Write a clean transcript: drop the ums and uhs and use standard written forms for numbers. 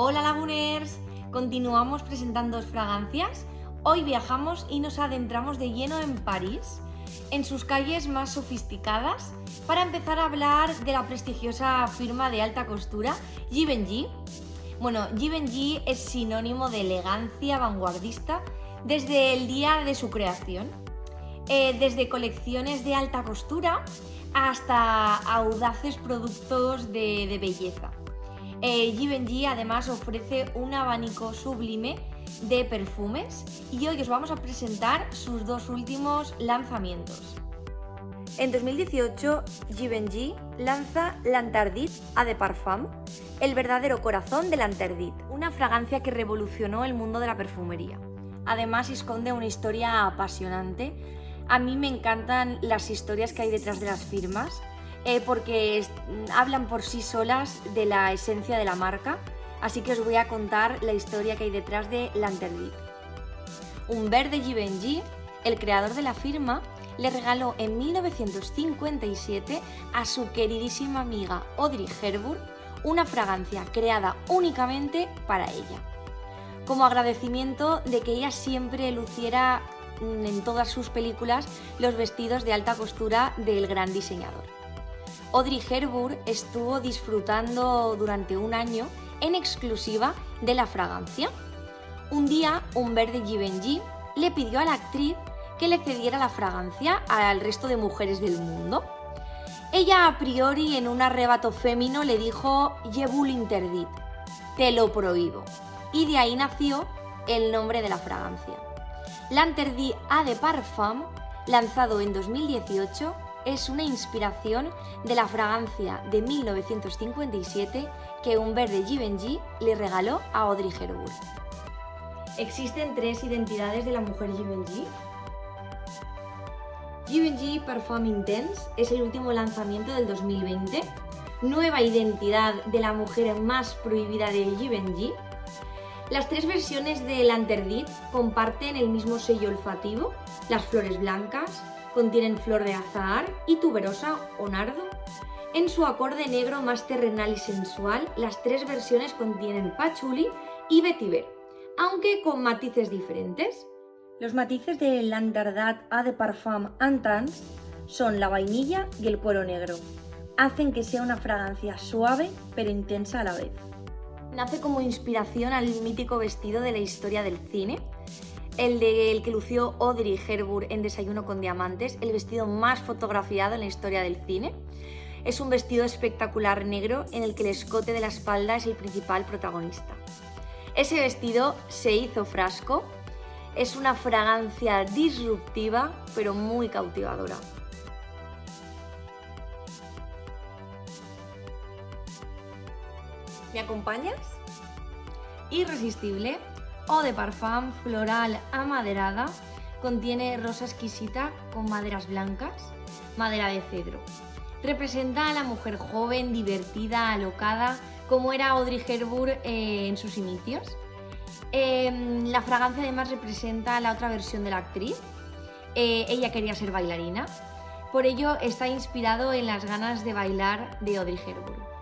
Hola Laguners, continuamos presentando fragancias. Hoy viajamos y nos adentramos de lleno en París, en sus calles más sofisticadas, para empezar a hablar de la prestigiosa firma de alta costura Givenchy. Bueno, Givenchy es sinónimo de elegancia vanguardista desde el día de su creación, desde colecciones de alta costura hasta audaces productos de belleza. Givenchy además ofrece un abanico sublime de perfumes y hoy os vamos a presentar sus dos últimos lanzamientos. En 2018, Givenchy lanza l'Interdit Eau de Parfum, el verdadero corazón de l'Interdit, una fragancia que revolucionó el mundo de la perfumería. Además, esconde una historia apasionante. A mí me encantan las historias que hay detrás de las firmas, porque hablan por sí solas de la esencia de la marca, así que os voy a contar la historia que hay detrás de l'Interdit. Humbert de Givenchy, el creador de la firma, le regaló en 1957 a su queridísima amiga Audrey Hepburn una fragancia creada únicamente para ella, como agradecimiento de que ella siempre luciera en todas sus películas los vestidos de alta costura del gran diseñador. Audrey Hepburn estuvo disfrutando durante un año en exclusiva de la fragancia. Un día, Humbert de Givenchy le pidió a la actriz que le cediera la fragancia al resto de mujeres del mundo. Ella, a priori, en un arrebato fémino, le dijo «Je vous l'interdis», te lo prohíbo, y de ahí nació el nombre de la fragancia. L'Interdit Eau de Parfum, lanzado en 2018, es una inspiración de la fragancia de 1957 que Humbert de Givenchy le regaló a Audrey Hepburn. ¿Existen tres identidades de la mujer Givenchy? Givenchy Parfum Intense es el último lanzamiento del 2020, nueva identidad de la mujer más prohibida de Givenchy. Las tres versiones de l'Interdit comparten el mismo sello olfativo, las flores blancas, contienen flor de azahar y tuberosa o nardo. En su acorde negro más terrenal y sensual, las tres versiones contienen patchouli y vetiver, aunque con matices diferentes. Los matices de l'Interdit Eau de Parfum Intense son la vainilla y el cuero negro. Hacen que sea una fragancia suave pero intensa a la vez. Nace como inspiración al mítico vestido de la historia del cine, el que lució Audrey Hepburn en Desayuno con Diamantes, el vestido más fotografiado en la historia del cine. Es un vestido espectacular negro en el que el escote de la espalda es el principal protagonista. Ese vestido se hizo frasco, es una fragancia disruptiva pero muy cautivadora. ¿Me acompañas? Irresistible, Eau de Parfum floral amaderada, contiene rosa exquisita con maderas blancas, madera de cedro. Representa a la mujer joven, divertida, alocada, como era Audrey Hepburn en sus inicios. La fragancia además representa la otra versión de la actriz. Ella quería ser bailarina, por ello está inspirado en las ganas de bailar de Audrey Hepburn.